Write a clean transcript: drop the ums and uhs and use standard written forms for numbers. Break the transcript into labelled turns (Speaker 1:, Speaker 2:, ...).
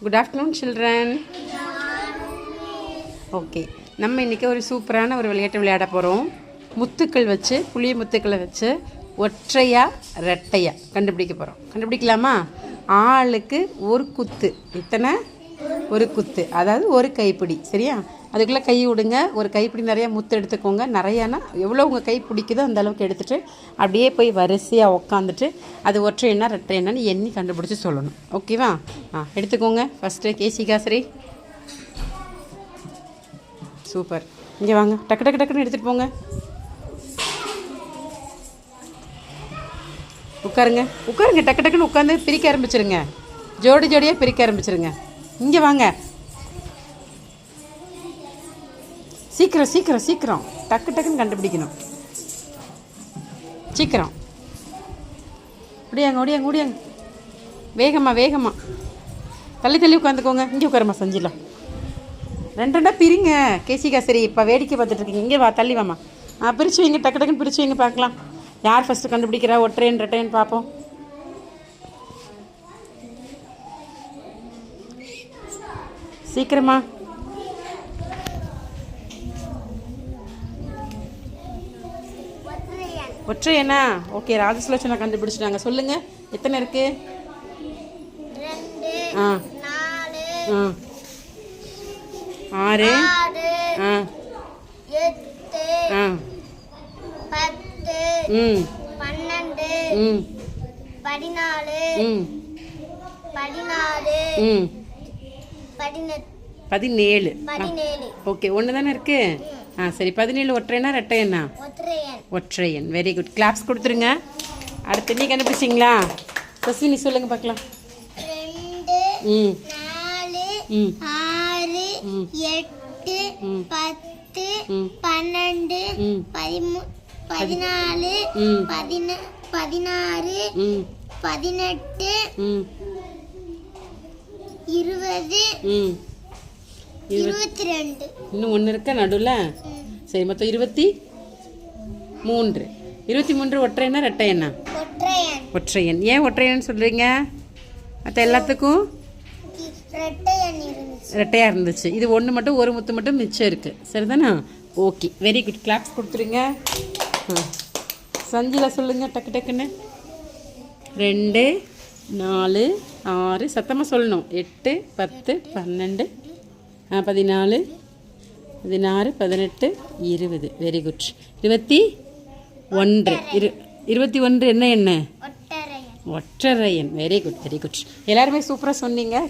Speaker 1: Good afternoon, children. Okay, நம்ம இன்றைக்கி ஒரு சூப்பரான ஒரு விளையாட்டு விளையாட போகிறோம். முத்துக்கள் வச்சு, புளிய முத்துக்களை வச்சு ஒற்றையா ரெட்டையா கண்டுபிடிக்க போகிறோம். கண்டுபிடிக்கலாமா? ஆளுக்கு ஒரு குத்து. இத்தனை ஒரு குத்து, அதாவது ஒரு கைப்பிடி. சரியா? அதுக்குள்ளே கை விடுங்க. ஒரு கைப்பிடி நிறையா முத்து எடுத்துக்கோங்க. நிறையானா எவ்வளோ உங்கள் கை பிடிக்குதோ அந்த அளவுக்கு எடுத்துகிட்டு அப்படியே போய் வரிசையாக உட்காந்துட்டு அது ஒற்றையன்னா ரெட்டையன்னான்னு எண்ணி கண்டுபிடிச்சி சொல்லணும். ஓகேவா? எடுத்துக்கோங்க. ஃபஸ்ட்டு கேசிகாசரி. சூப்பர். இங்கே வாங்க, டக்கு டக்கு டக்குன்னு எடுத்துகிட்டு போங்க. உட்காருங்க உட்காருங்க, டக்கு டக்குன்னு உட்காந்து பிரிக்க ஆரம்பிச்சிருங்க. ஜோடி ஜோடியாக பிரிக்க ஆரம்பிச்சிருங்க. இங்கே வாங்க, சீக்கிரம் சீக்கிரம் சீக்கிரம், டக்கு டக்குன்னு கண்டுபிடிக்கணும். சீக்கிரம் ஓடியாங்க ஓடியாங்க ஓடியாங்க, வேகமாக வேகமாக. தள்ளி தள்ளி உட்காந்துக்கோங்க. இங்கே உட்காரமா செஞ்சிடலாம். ரெண்டா பிரிங்க. கேசிகா சரி, இப்போ வேடிக்கை பார்த்துட்ருக்கீங்க. இங்கே வா, தள்ளி வாமா. பிரித்து வைங்க, டக்கு டக்குன்னு பிரித்து வைங்க. பார்க்கலாம் யார் ஃபஸ்ட்டு கண்டுபிடிக்கிறா ஒற்றையன் ரெட்டையன் பார்ப்போம். சீக்கிரமா. ஒற்றையனா? ஓகே, ராஜசுலோச்சனா கண்டுபிடிச்சிட்டாங்க. சொல்லுங்கள், எத்தனை இருக்கு? 6 17. ஓகே, ஒன்று தானே இருக்கு. சரி, 17 ஒற்றையனா ரெட்டையனா? ஒற்றையன். Very good. கிளாப்ஸ் கொடுத்துருங்க. அடுத்து நீ கண்டுபிடிச்சிங்களா? சஸ்வினி சொல்லுங்க பார்க்கலாம்.
Speaker 2: 2 4 6 8 10 12 13 14 16 18 20 22.
Speaker 1: இன்னும் ஒன்று இருக்க நடுவில். சரி, மொத்தம் 23. 23 ஒற்றையனா ரெட்டையனா? ஒற்றையன். ஏன் ஒற்றையன்னு சொல்கிறீங்க? மற்ற எல்லாத்துக்கும் ரெட்டையாக இருந்துச்சு. இது ஒன்று மட்டும், ஒரு முத்து மட்டும் மிச்சம் இருக்குது. சரிதானா? Okay, very good. கிளாப்ஸ் கொடுத்துருங்க. சஞ்சிலா சொல்லுங்கள் டக்கு டக்குன்னு. 2 4 6, சத்தமாக சொல்லணும். 8 10 12 14 16 18 20. Very good. 21. 21 என்ன? ஒற்றையன். Very good very good. எல்லாருமே சூப்பராக சொன்னீங்க.